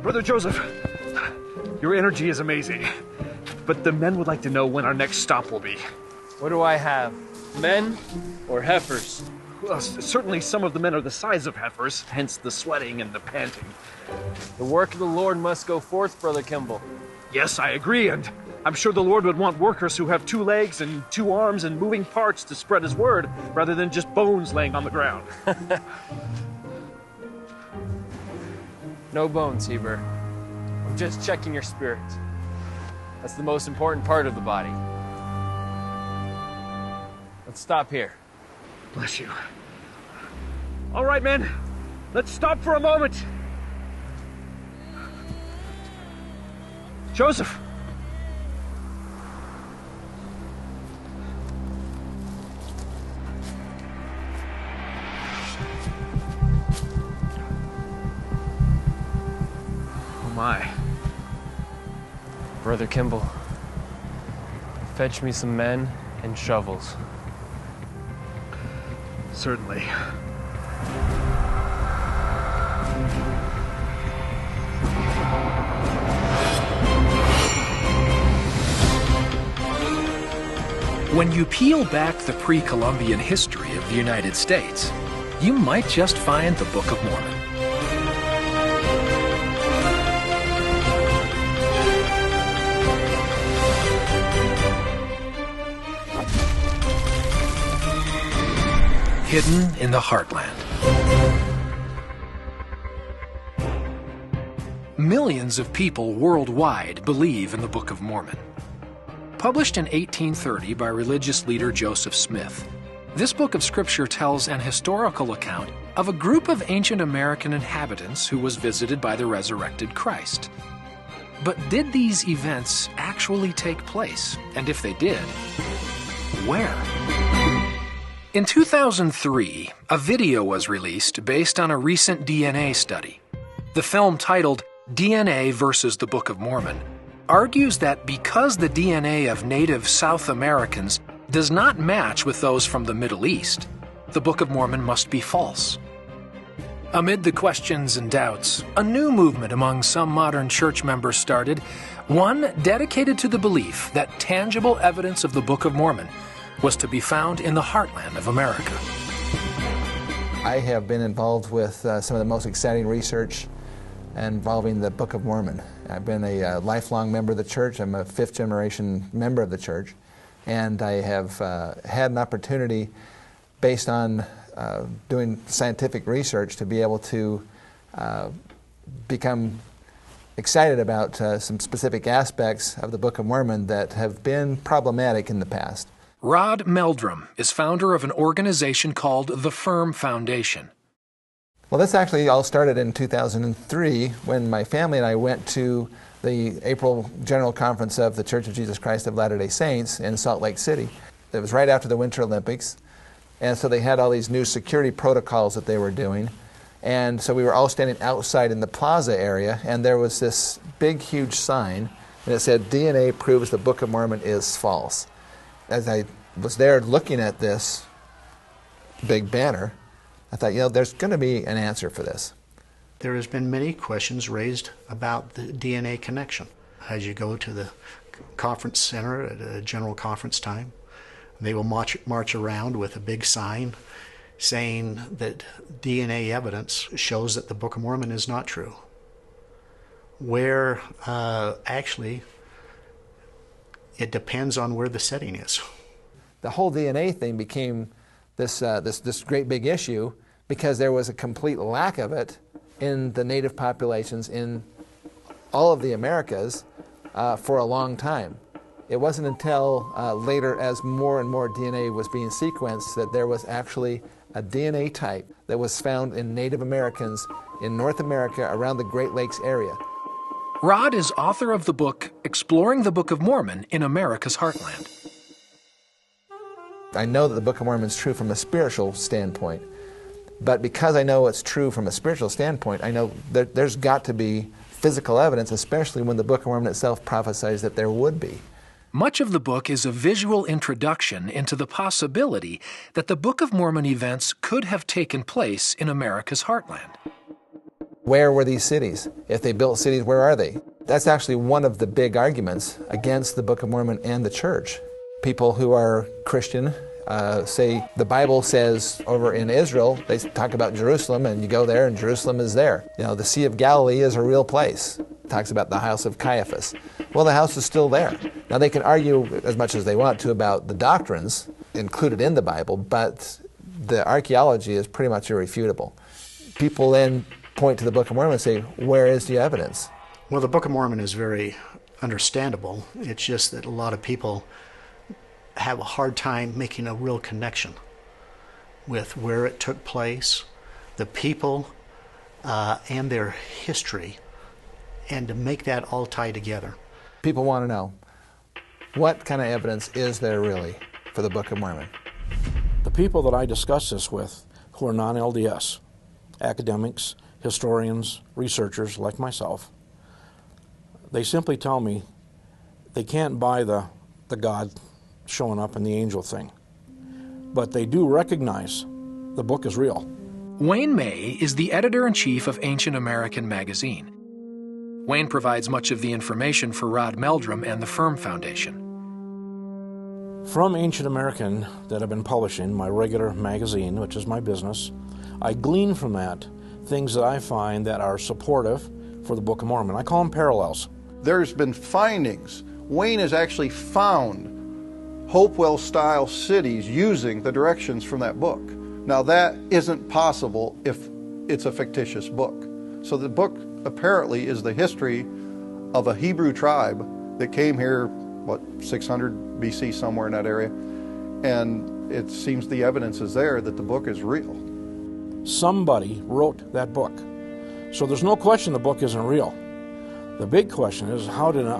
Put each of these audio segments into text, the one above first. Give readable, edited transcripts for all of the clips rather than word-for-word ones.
Brother Joseph, your energy is amazing, but the men would like to know when our next stop will be. What do I have? Men or heifers? Well, certainly some of the men are the size of heifers, hence the sweating and the panting. The work of the Lord must go forth, Brother Kimball. Yes, I agree, and I'm sure the Lord would want workers who have 2 legs and 2 arms and moving parts to spread his word, rather than just bones laying on the ground. No bones, Heber. I'm just checking your spirit. That's the most important part of the body. Let's stop here. Bless you. All right, men. Let's stop for a moment. Joseph. Oh my. Brother Kimball, fetch me some men and shovels. Certainly. When you peel back the pre-Columbian history of the United States, you might just find the Book of Mormon. Hidden in the heartland. Millions of people worldwide believe in the Book of Mormon. Published in 1830 by religious leader Joseph Smith, this book of scripture tells an historical account of a group of ancient American inhabitants who was visited by the resurrected Christ. But did these events actually take place? And if they did, where? In 2003, a video was released based on a recent DNA study. The film, titled DNA versus the Book of Mormon, argues that because the DNA of native South Americans does not match with those from the Middle East, the Book of Mormon must be false. Amid the questions and doubts, a new movement among some modern church members started, one dedicated to the belief that tangible evidence of the Book of Mormon was to be found in the heartland of America. I have been involved with some of the most exciting research involving the Book of Mormon. I've been a lifelong member of the church. I'm a 5th generation member of the church, and I have had an opportunity, based on doing scientific research, to be able to become excited about some specific aspects of the Book of Mormon that have been problematic in the past. Rod Meldrum is founder of an organization called the Firm Foundation. Well, this actually all started in 2003 when my family and I went to the April General Conference of the Church of Jesus Christ of Latter-day Saints in Salt Lake City. It was right after the Winter Olympics, and so they had all these new security protocols that they were doing. And so we were all standing outside in the plaza area, and there was this big, huge sign, and it said, "DNA proves the Book of Mormon is false." As I was there looking at this big banner, I thought, there's going to be an answer for this. There has been many questions raised about the DNA connection. As you go to the conference center at a general conference time, they will march around with a big sign saying that DNA evidence shows that the Book of Mormon is not true. Where actually it depends on where the setting is. The whole DNA thing became this great big issue because there was a complete lack of it in the native populations in all of the Americas for a long time. It wasn't until later, as more and more DNA was being sequenced, that there was actually a DNA type that was found in Native Americans in North America around the Great Lakes area. Rod is author of the book Exploring the Book of Mormon in America's Heartland. I know that the Book of Mormon is true from a spiritual standpoint, but because I know it's true from a spiritual standpoint, I know that there's got to be physical evidence, especially when the Book of Mormon itself prophesies that there would be. Much of the book is a visual introduction into the possibility that the Book of Mormon events could have taken place in America's heartland. Where were these cities? If they built cities, where are they? That's actually one of the big arguments against the Book of Mormon and the church. People who are Christian say the Bible says over in Israel, they talk about Jerusalem, and you go there and Jerusalem is there. You know, the Sea of Galilee is a real place. It talks about the house of Caiaphas. Well, the house is still there. Now, they can argue as much as they want to about the doctrines included in the Bible, but the archaeology is pretty much irrefutable. People then point to the Book of Mormon and say, where is the evidence? Well, the Book of Mormon is very understandable. It's just that a lot of people have a hard time making a real connection with where it took place, the people, and their history, and to make that all tie together. People want to know, what kind of evidence is there really for the Book of Mormon? The people that I discuss this with, who are non-LDS, academics, historians, researchers like myself, they simply tell me they can't buy the God showing up in the angel thing. But they do recognize the book is real. Wayne May is the editor-in-chief of Ancient American magazine. Wayne provides much of the information for Rod Meldrum and the Firm Foundation. From Ancient American that I've been publishing, my regular magazine, which is my business, I glean from that things that I find that are supportive for the Book of Mormon. I call them parallels. There's been findings. Wayne has actually found Hopewell-style cities using the directions from that book. Now, that isn't possible if it's a fictitious book. So the book apparently is the history of a Hebrew tribe that came here, 600 BC, somewhere in that area. And it seems the evidence is there that the book is real. Somebody wrote that book. So there's no question the book isn't real. The big question is, how did an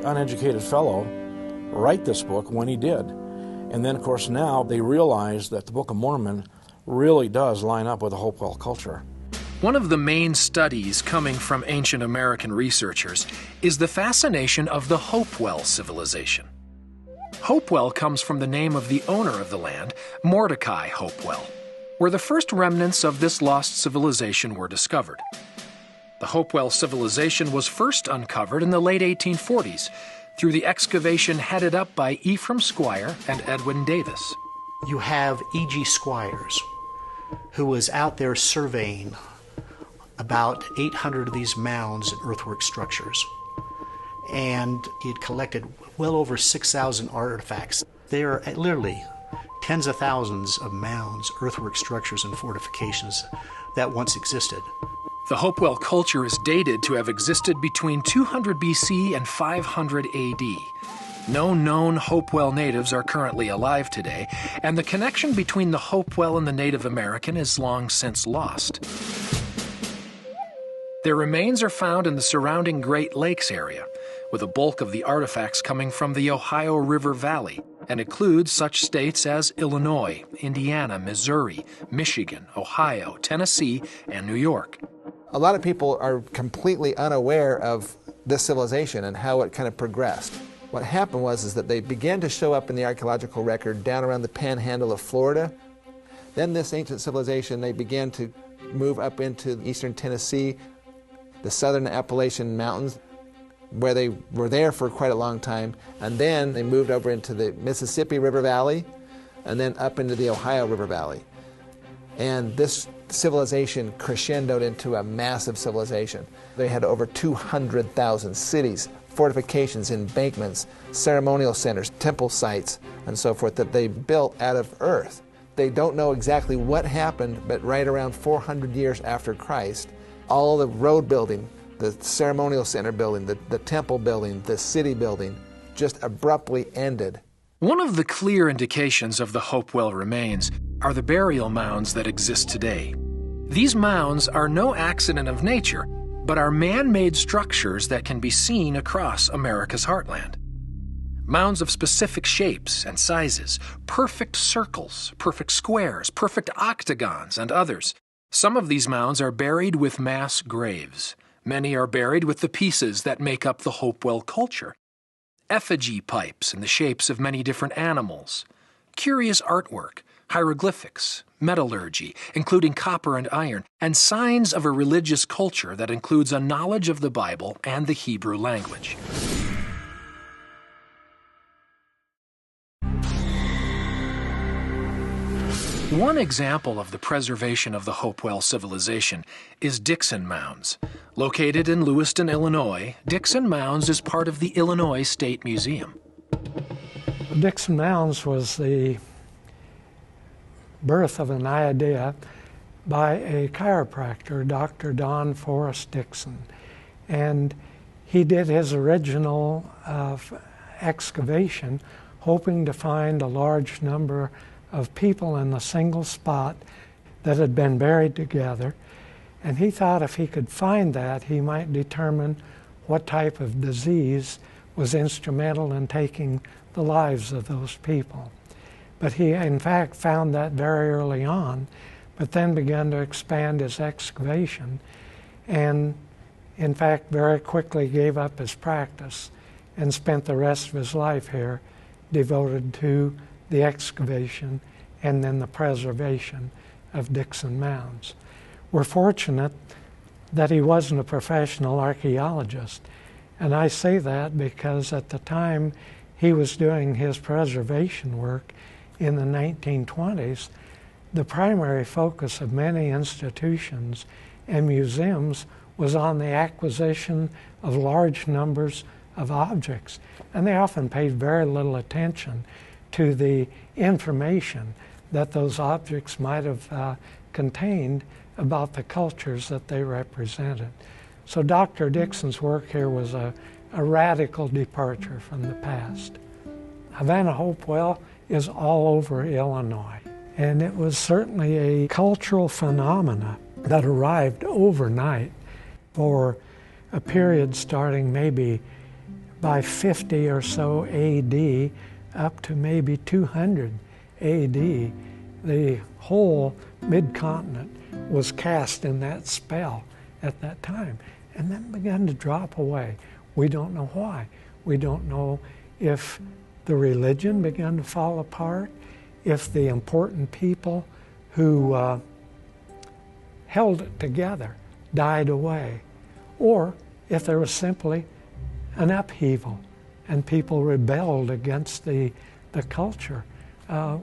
uneducated fellow write this book when he did? And then, of course, now they realize that the Book of Mormon really does line up with the Hopewell culture. One of the main studies coming from ancient American researchers is the fascination of the Hopewell civilization. Hopewell comes from the name of the owner of the land, Mordecai Hopewell, where the first remnants of this lost civilization were discovered. The Hopewell civilization was first uncovered in the late 1840s through the excavation headed up by Ephraim Squire and Edwin Davis. You have E.G. Squires, who was out there surveying about 800 of these mounds and earthwork structures. And he had collected well over 6,000 artifacts. There are literally tens of thousands of mounds, earthwork structures, and fortifications that once existed. The Hopewell culture is dated to have existed between 200 BC and 500 AD. No known Hopewell natives are currently alive today, and the connection between the Hopewell and the Native American is long since lost. Their remains are found in the surrounding Great Lakes area, with a bulk of the artifacts coming from the Ohio River Valley, and includes such states as Illinois, Indiana, Missouri, Michigan, Ohio, Tennessee, and New York. A lot of people are completely unaware of this civilization and how it kind of progressed. What happened was that they began to show up in the archaeological record down around the panhandle of Florida. Then this ancient civilization, they began to move up into eastern Tennessee, the southern Appalachian Mountains, where they were there for quite a long time. And then they moved over into the Mississippi River Valley and then up into the Ohio River Valley. And this civilization crescendoed into a massive civilization. They had over 200,000 cities, fortifications, embankments, ceremonial centers, temple sites, and so forth that they built out of earth. They don't know exactly what happened, but right around 400 years after Christ, all the road building, the ceremonial center building, the temple building, the city building, just abruptly ended. One of the clear indications of the Hopewell remains are the burial mounds that exist today. These mounds are no accident of nature, but are man-made structures that can be seen across America's heartland. Mounds of specific shapes and sizes, perfect circles, perfect squares, perfect octagons, and others. Some of these mounds are buried with mass graves. Many are buried with the pieces that make up the Hopewell culture. Effigy pipes in the shapes of many different animals, curious artwork, hieroglyphics, metallurgy, including copper and iron, and signs of a religious culture that includes a knowledge of the Bible and the Hebrew language. One example of the preservation of the Hopewell civilization is Dixon Mounds. Located in Lewiston, Illinois, Dixon Mounds is part of the Illinois State Museum. Dixon Mounds was the birth of an idea by a chiropractor, Dr. Don Forrest Dixon. And he did his original excavation hoping to find a large number of people in a single spot that had been buried together. And he thought if he could find that, he might determine what type of disease was instrumental in taking the lives of those people. But he, in fact, found that very early on, but then began to expand his excavation, and in fact, very quickly gave up his practice and spent the rest of his life here devoted to the excavation and then the preservation of Dixon Mounds. We're fortunate that he wasn't a professional archaeologist, and I say that because at the time he was doing his preservation work in the 1920s, the primary focus of many institutions and museums was on the acquisition of large numbers of objects, and they often paid very little attention to the information that those objects might have contained about the cultures that they represented. So Dr. Dixon's work here was a radical departure from the past. Havana Hopewell is all over Illinois, and it was certainly a cultural phenomena that arrived overnight for a period starting maybe by 50 or so AD up to maybe 200 AD. The whole mid-continent was cast in that spell at that time, and then began to drop away. We don't know why. We don't know if the religion began to fall apart, if the important people who held it together died away, or if there was simply an upheaval and people rebelled against the culture.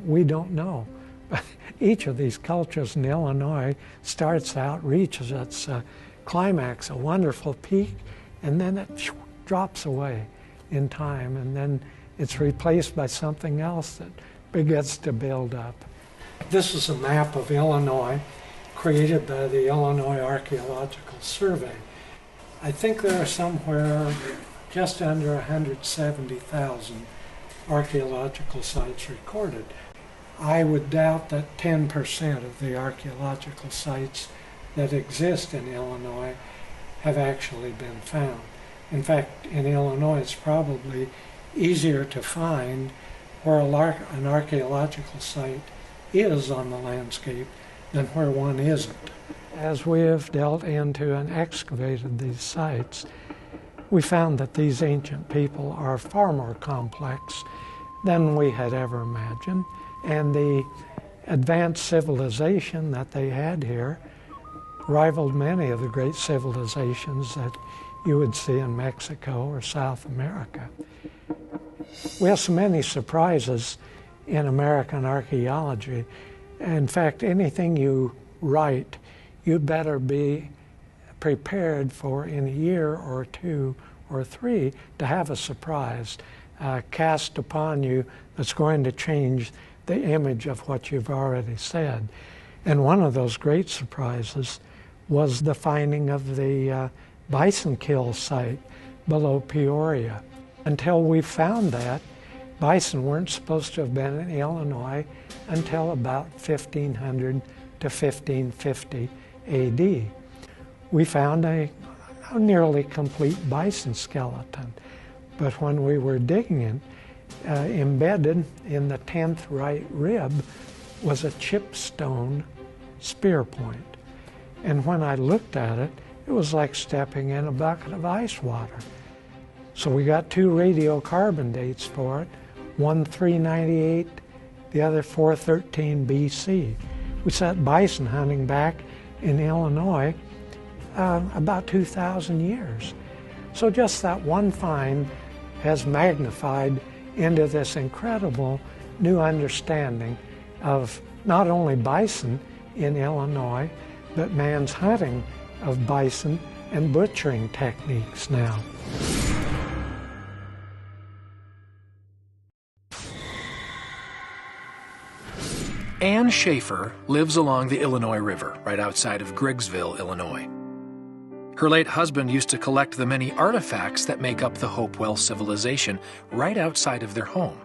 We don't know. But each of these cultures in Illinois starts out, reaches its climax, a wonderful peak, and then it drops away in time, and then it's replaced by something else that begins to build up. This is a map of Illinois created by the Illinois Archaeological Survey. I think there are somewhere just under 170,000 archaeological sites recorded. I would doubt that 10% of the archaeological sites that exist in Illinois have actually been found. In fact, in Illinois, it's probably easier to find where an archaeological site is on the landscape than where one isn't. As we have dealt into and excavated these sites, we found that these ancient people are far more complex than we had ever imagined, and the advanced civilization that they had here rivaled many of the great civilizations that you would see in Mexico or South America. We have so many surprises in American archaeology. In fact, anything you write, you'd better be prepared for in a year or two or three to have a surprise cast upon you that's going to change the image of what you've already said. And one of those great surprises was the finding of the bison kill site below Peoria. Until we found that, bison weren't supposed to have been in Illinois until about 1500 to 1550 AD. We found a nearly complete bison skeleton, but when we were digging it, embedded in the 10th right rib was a chip stone spear point. And when I looked at it, it was like stepping in a bucket of ice water. So we got two radiocarbon dates for it, one 398 the other 413 BC. We set bison hunting back in Illinois about 2,000 years. So just that one find has magnified into this incredible new understanding of not only bison in Illinois, but man's hunting of bison and butchering techniques now. Ann Schaefer lives along the Illinois River, right outside of Griggsville, Illinois. Her late husband used to collect the many artifacts that make up the Hopewell civilization right outside of their home.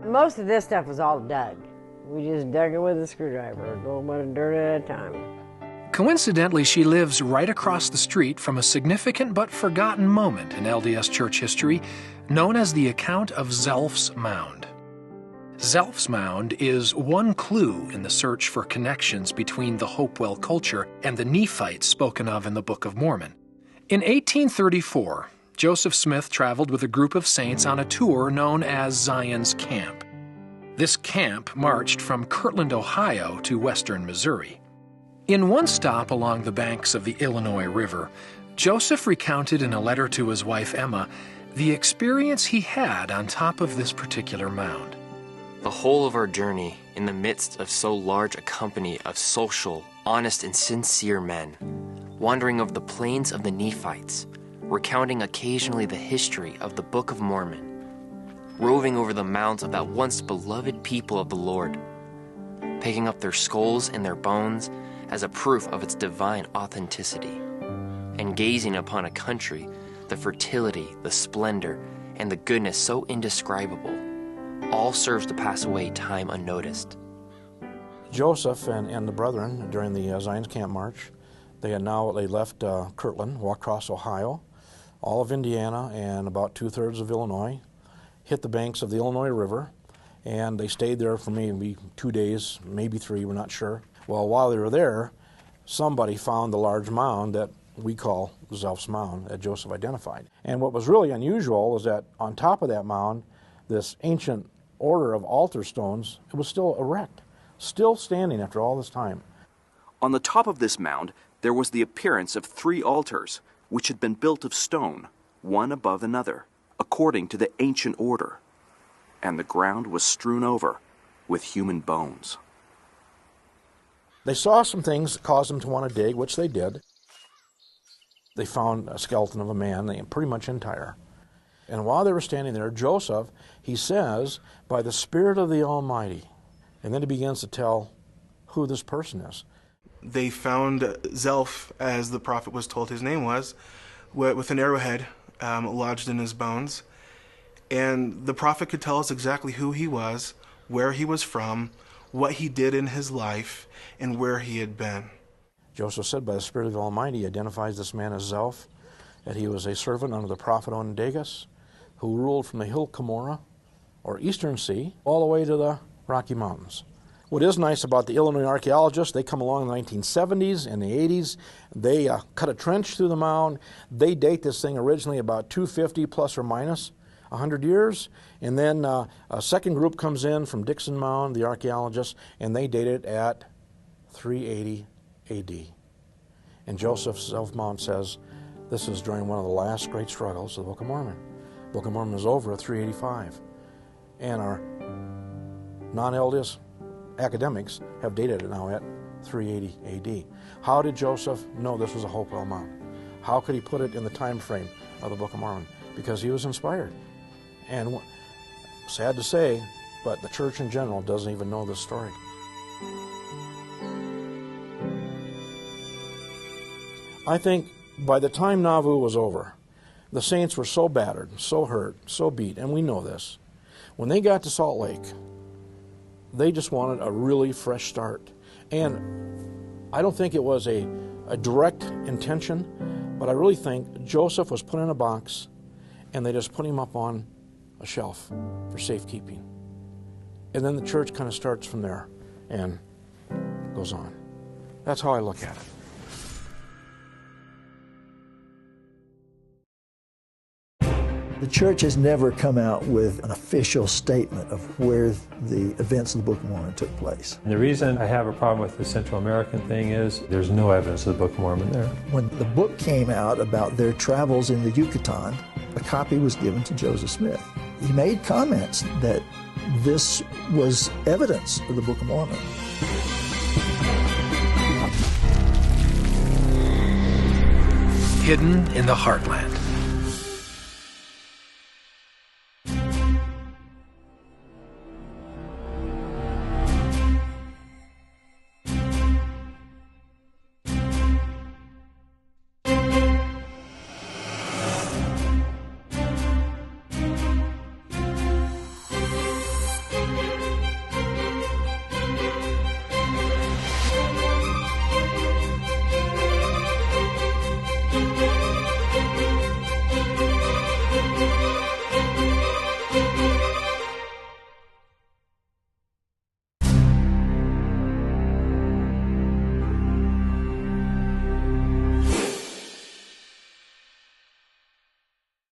Most of this stuff was all dug. We just dug it with a screwdriver, a little bit of dirt at a time. Coincidentally, she lives right across the street from a significant but forgotten moment in LDS church history known as the account of Zelph's Mound. Zelph's Mound is one clue in the search for connections between the Hopewell culture and the Nephites spoken of in the Book of Mormon. In 1834, Joseph Smith traveled with a group of saints on a tour known as Zion's Camp. This camp marched from Kirtland, Ohio to western Missouri. In one stop along the banks of the Illinois River, Joseph recounted in a letter to his wife Emma the experience he had on top of this particular mound. The whole of our journey, in the midst of so large a company of social, honest, and sincere men, wandering over the plains of the Nephites, recounting occasionally the history of the Book of Mormon, roving over the mounds of that once beloved people of the Lord, picking up their skulls and their bones as a proof of its divine authenticity, and gazing upon a country, the fertility, the splendor, and the goodness so indescribable, all serves to pass away time unnoticed. Joseph and the brethren, during the Zion's Camp March, they left Kirtland, walked across Ohio, all of Indiana, and about 2/3 of Illinois, hit the banks of the Illinois River, and they stayed there for maybe 2 days, maybe 3, we're not sure. Well, while they were there, somebody found the large mound that we call Zelph's Mound, that Joseph identified. And what was really unusual is that on top of that mound, this ancient order of altar stones, it was still erect, still standing after all this time. On the top of this mound, there was the appearance of 3 altars, which had been built of stone, one above another, according to the ancient order, and the ground was strewn over with human bones. They saw some things that caused them to want to dig, which they did. They found a skeleton of a man, pretty much entire. And while they were standing there, Joseph, he says, by the Spirit of the Almighty, and then he begins to tell who this person is. They found Zelph, as the prophet was told his name was, with an arrowhead lodged in his bones. And the prophet could tell us exactly who he was, where he was from, what he did in his life, and where he had been. Joseph said, by the Spirit of the Almighty, he identifies this man as Zelph, that he was a servant under the prophet Ondagas, who ruled from the hill Cumorah, or Eastern Sea, all the way to the Rocky Mountains. What is nice about the Illinois archaeologists, they come along in the 1970s and the 80s. They cut a trench through the mound. They date this thing originally about 250 plus or minus 100 years. And then a second group comes in from Dixon Mound, the archaeologists, and they date it at 380 AD. And Joseph's Zelph Mound says this is during one of the last great struggles of the Book of Mormon. The Book of Mormon is over at 385. And our non-LDS academics have dated it now at 380 AD. How did Joseph know this was a Hopewell Mound? How could he put it in the time frame of the Book of Mormon? Because he was inspired. And sad to say, but the church in general doesn't even know this story. I think by the time Nauvoo was over, the saints were so battered, so hurt, so beat, and we know this. When they got to Salt Lake, they just wanted a really fresh start. And I don't think it was a direct intention, but I really think Joseph was put in a box and they just put him up on a shelf for safekeeping. And then the church kind of starts from there and goes on. That's how I look at it. The church has never come out with an official statement of where the events of the Book of Mormon took place. And the reason I have a problem with the Central American thing is there's no evidence of the Book of Mormon there. When the book came out about their travels in the Yucatan, a copy was given to Joseph Smith. He made comments that this was evidence of the Book of Mormon. Hidden in the heartland.